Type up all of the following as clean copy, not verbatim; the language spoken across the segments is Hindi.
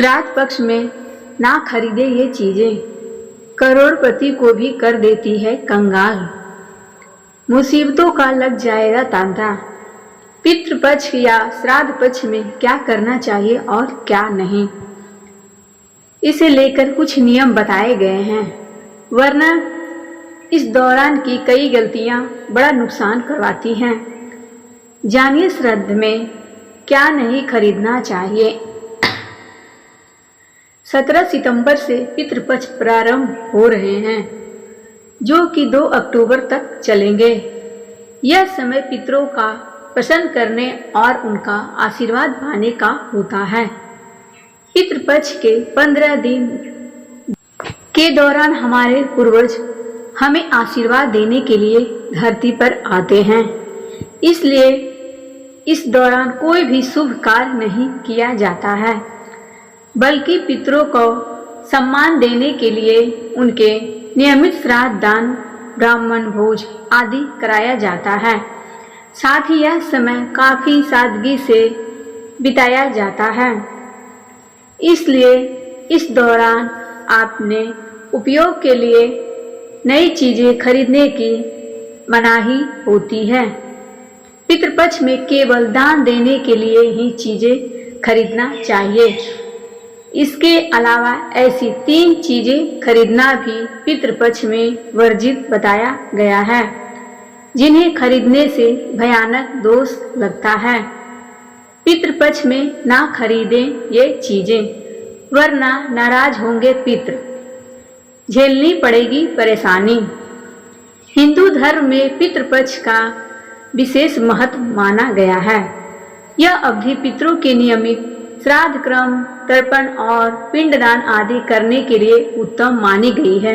श्राद्ध पक्ष में ना खरीदे ये चीजें, करोड़पति को भी कर देती है कंगाल। मुसीबतों का लग जाएगा तांता। पितृपक्ष या श्राद्ध पक्ष में क्या करना चाहिए और क्या नहीं, इसे लेकर कुछ नियम बताए गए हैं, वरना इस दौरान की कई गलतियां बड़ा नुकसान करवाती हैं। जानिए श्राद्ध में क्या नहीं खरीदना चाहिए। 17 सितंबर से पितृपक्ष प्रारंभ हो रहे हैं, जो कि 2 अक्टूबर तक चलेंगे। यह समय पितरों का प्रसन्न करने और उनका आशीर्वाद पाने का होता है। पितृपक्ष के 15 दिन के दौरान हमारे पूर्वज हमें आशीर्वाद देने के लिए धरती पर आते हैं, इसलिए इस दौरान कोई भी शुभ कार्य नहीं किया जाता है, बल्कि पितरों को सम्मान देने के लिए उनके नियमित श्राद्ध दान, ब्राह्मण भोज आदि कराया जाता है। साथ ही यह समय काफी सादगी से बिताया जाता है, इसलिए इस दौरान आपने उपयोग के लिए नई चीजें खरीदने की मनाही होती है। पितृपक्ष में केवल दान देने के लिए ही चीजें खरीदना चाहिए। इसके अलावा ऐसी 3 चीजें खरीदना भी पितृपक्ष में वर्जित बताया गया है, जिन्हें खरीदने से भयानक दोष लगता है। पितृपक्ष में ना खरीदें ये चीजें, वरना नाराज होंगे पितृ, झेलनी पड़ेगी परेशानी। हिंदू धर्म में पितृपक्ष का विशेष महत्व माना गया है। यह अवधि पितरों के नियमित श्राद्ध क्रम, तर्पण और पिंडदान आदि करने के लिए उत्तम मानी गई है।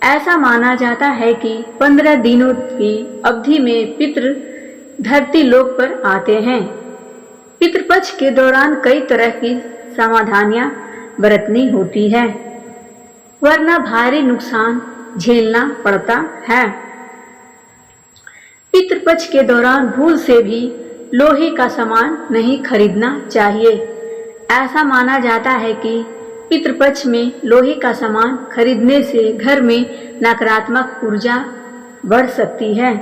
ऐसा माना जाता है कि 15 दिनों की अवधि में पितृ धरती लोक पर आते हैं। पितृपक्ष के दौरान कई तरह की सावधानियां बरतनी होती है, वरना भारी नुकसान झेलना पड़ता है। पितृपक्ष के दौरान भूल से भी लोहे का सामान नहीं खरीदना चाहिए। ऐसा माना जाता है कि पितृपक्ष में लोहे का सामान खरीदने से घर में नकारात्मक ऊर्जा बढ़ सकती है,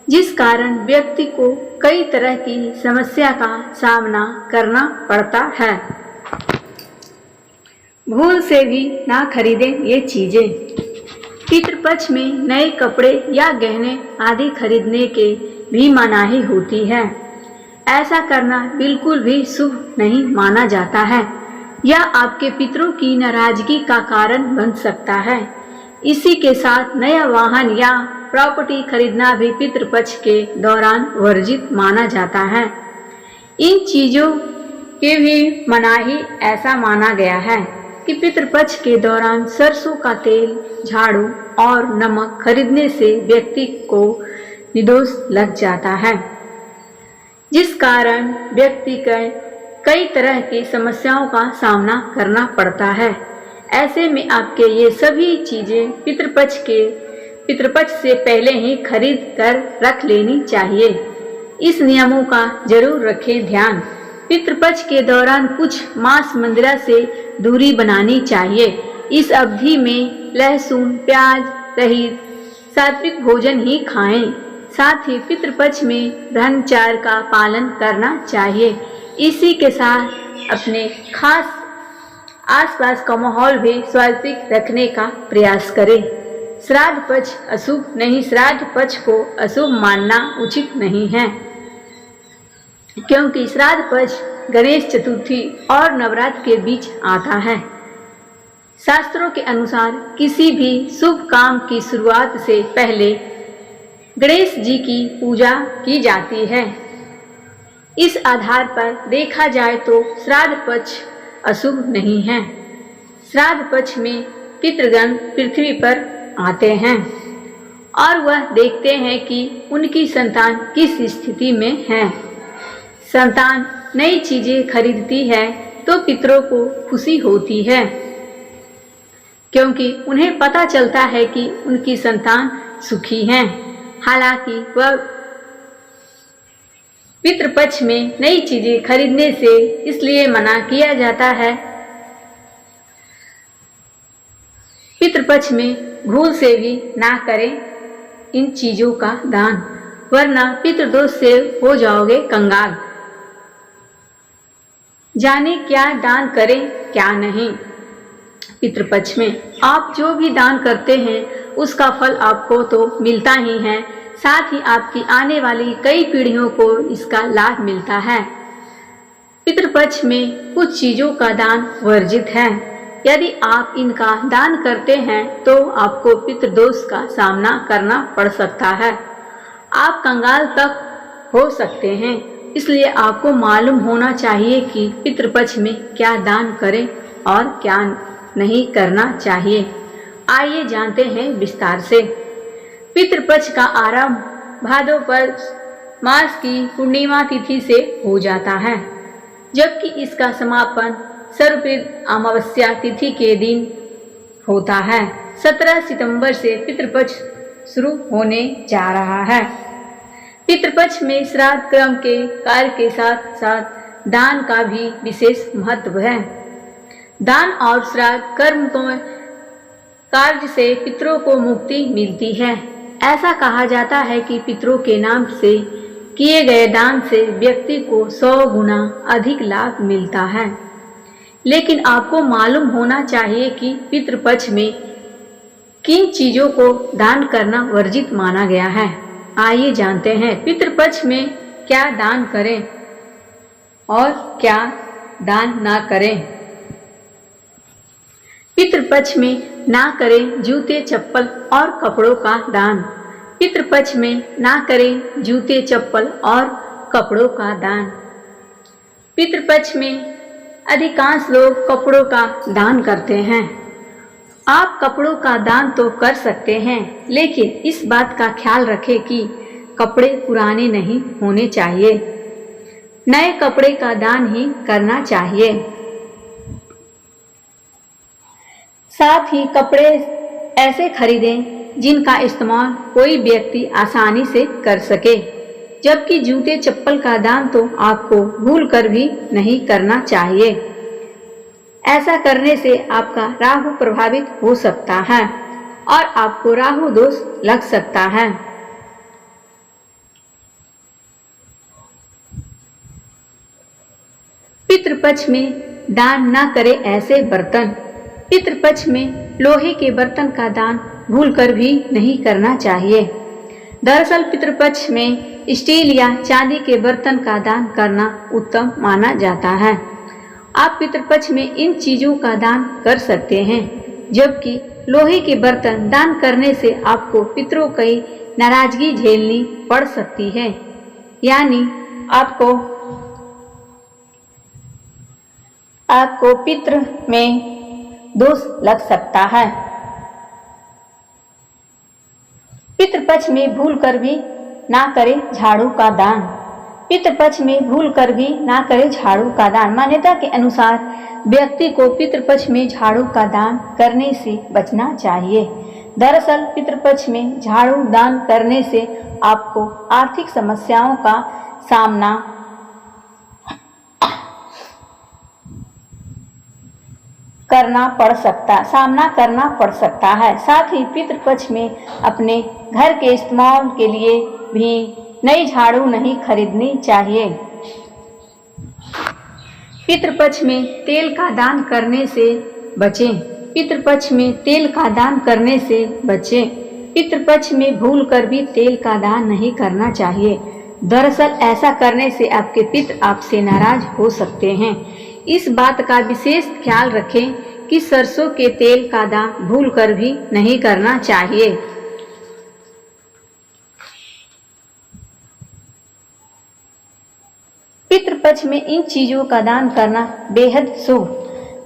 जिस कारण व्यक्ति को कई तरह की समस्या का सामना करना पड़ता है। भूल से भी ना खरीदें ये चीजें। पितृपक्ष में नए कपड़े या गहने आदि खरीदने के भी मनाही होती है। ऐसा करना बिल्कुल भी शुभ नहीं माना जाता है। यह आपके पितरों की नाराजगी का कारण बन सकता है। इसी के साथ नया वाहन या प्रॉपर्टी खरीदना भी पितृपक्ष के दौरान वर्जित माना जाता है। इन चीजों के भी मनाही ऐसा माना गया है कि पितृपक्ष के दौरान सरसों का तेल, झाड़ू और नमक खरीदने से व्यक्ति को निर्दोष लग जाता है, जिस कारण व्यक्ति को कई तरह की समस्याओं का सामना करना पड़ता है। ऐसे में आपके ये सभी चीजें पितृपक्ष से पहले ही खरीद कर रख लेनी चाहिए। इस नियमों का जरूर रखें ध्यान। पितृपक्ष के दौरान कुछ मांस मंदिरा से दूरी बनानी चाहिए। इस अवधि में लहसुन, प्याज रहित सात्विक भोजन ही खाएं। साथ ही पितृपक्ष में ब्रह्मचर्य का पालन करना चाहिए। इसी के साथ अपने खास आसपास का माहौल भी सात्विक रखने का प्रयास करें। श्राद्ध पक्ष अशुभ नहीं, श्राद्ध पक्ष को अशुभ मानना उचित नहीं है, क्योंकि श्राद्ध पक्ष गणेश चतुर्थी और नवरात्र के बीच आता है। शास्त्रों के अनुसार किसी भी शुभ काम की शुरुआत से पहले गणेश जी की पूजा की जाती है। इस आधार पर देखा जाए तो श्राद्ध पक्ष अशुभ नहीं है। श्राद्ध पक्ष में पितृगण पृथ्वी पर आते हैं और वह देखते हैं कि उनकी संतान किस स्थिति में है। संतान नई चीजें खरीदती है तो पितरों को खुशी होती है, क्योंकि उन्हें पता चलता है कि उनकी संतान सुखी हैं। हालांकि वह पितृपक्ष में नई चीजें खरीदने से इसलिए मना किया जाता है। पितृपक्ष में भूल से भी ना करें इन चीजों का दान, वरना पितृदोष से हो जाओगे कंगाल। जाने क्या दान करें क्या नहीं। पितृपक्ष में आप जो भी दान करते हैं उसका फल आपको तो मिलता ही है, साथ ही आपकी आने वाली कई पीढ़ियों को इसका लाभ मिलता है। पितृपक्ष में कुछ चीजों का दान वर्जित है। यदि आप इनका दान करते हैं तो आपको पितृदोष का सामना करना पड़ सकता है, आप कंगाल तक हो सकते हैं। इसलिए आपको मालूम होना चाहिए कि पितृपक्ष में क्या दान करें और क्या नहीं करना चाहिए। आइए जानते हैं विस्तार से। पितृपक्ष का आरंभ भाद्रपद मास की पूर्णिमा तिथि से हो जाता है, जबकि इसका समापन सर्वपित अमावस्या तिथि के दिन होता है। 17 सितंबर से पितृपक्ष शुरू होने जा रहा है। पितृपक्ष में श्राद्ध क्रम के कार्य के साथ साथ दान का भी विशेष महत्व है। दान और श्राद्ध कर्म को कार्य से पितरों को मुक्ति मिलती है। ऐसा कहा जाता है कि पितरों के नाम से किए गए दान से व्यक्ति को 100 गुना अधिक लाभ मिलता है। लेकिन आपको मालूम होना चाहिए कि पितृपक्ष में किन चीजों को दान करना वर्जित माना गया है। आइए जानते हैं पितृपक्ष में क्या दान करें और क्या दान ना करें। पितृपक्ष में ना करें जूते चप्पल और कपड़ों का दान। पितृपक्ष में ना करें जूते चप्पल और कपड़ों का दान। पितृपक्ष में अधिकांश लोग कपड़ों का दान करते हैं। आप कपड़ों का दान तो कर सकते हैं, लेकिन इस बात का ख्याल रखें कि कपड़े पुराने नहीं होने चाहिए। नए कपड़े का दान ही करना चाहिए। साथ ही कपड़े ऐसे खरीदें जिनका इस्तेमाल कोई व्यक्ति आसानी से कर सके, जबकि जूते चप्पल का दान तो आपको भूल कर भी नहीं करना चाहिए। ऐसा करने से आपका राहु प्रभावित हो सकता है और आपको राहु दोष लग सकता है। पितृपक्ष में दान न करें ऐसे बर्तन। पितृपक्ष में लोहे के बर्तन का दान भूलकर भी नहीं करना चाहिए। दरअसल पितृपक्ष में स्टील या चांदी के बर्तन का दान करना उत्तम माना जाता है। आप पितृपक्ष में इन चीजों का दान कर सकते हैं, जबकि लोहे के बर्तन दान करने से आपको पितरों की नाराजगी झेलनी पड़ सकती है, यानी आपको पितृ में दोष लग सकता है। पितृपक्ष में भूल कर भी ना करें झाड़ू का दान। पितृपक्ष में भूल कर भी ना करें झाड़ू का दान। मान्यता के अनुसार व्यक्ति को पितृपक्ष में झाड़ू का दान करने से बचना चाहिए। दरअसल पितृपक्ष में झाड़ू दान करने से आपको आर्थिक समस्याओं का सामना करना पड़ सकता है। साथ ही पितृपक्ष में अपने घर के इस्तेमाल के लिए भी नई झाड़ू नहीं खरीदनी चाहिए। पितृपक्ष में तेल का दान करने से बचें। पितृपक्ष में तेल का दान करने से बचें। पितृपक्ष में भूल कर भी तेल का दान नहीं करना चाहिए। दरअसल ऐसा करने से आपके पितृ आपसे नाराज हो सकते हैं। इस बात का विशेष ख्याल रखें कि सरसों के तेल का दान भूल कर भी नहीं करना चाहिए। पितृपक्ष में इन चीजों का दान करना बेहद शुभ।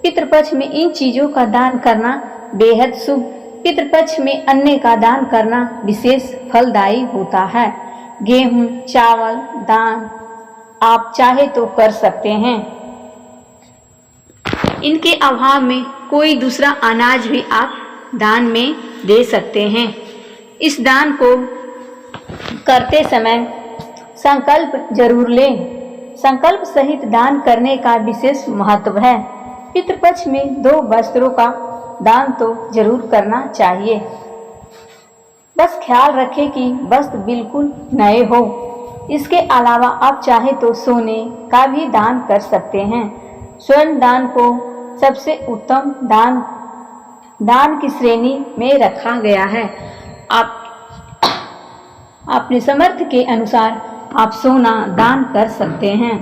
पितृपक्ष में इन चीजों का दान करना बेहद शुभ। पितृपक्ष में अन्न का दान करना विशेष फलदायी होता है। गेहूं, चावल दान आप चाहे तो कर सकते हैं। इनके अभाव में कोई दूसरा अनाज भी आप दान में दे सकते हैं। इस दान को करते समय संकल्प जरूर लें। संकल्प सहित दान करने का विशेष महत्व है। पितृपक्ष में 2 वस्त्रों का दान तो जरूर करना चाहिए। बस ख्याल रखें कि वस्त्र बिल्कुल नए हो। इसके अलावा आप चाहे तो सोने का भी दान कर सकते हैं। स्वर्ण दान को सबसे उत्तम दान की श्रेणी में रखा गया है। आप अपने सामर्थ्य के अनुसार आप सोना दान कर सकते हैं।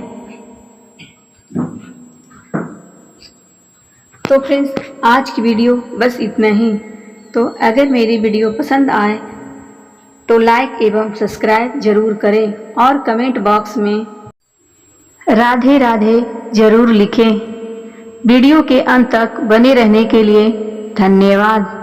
तो फ्रेंड्स, आज की वीडियो बस इतना ही। तो अगर मेरी वीडियो पसंद आए तो लाइक एवं सब्सक्राइब जरूर करें और कमेंट बॉक्स में राधे राधे जरूर लिखें। वीडियो के अंत तक बने रहने के लिए धन्यवाद।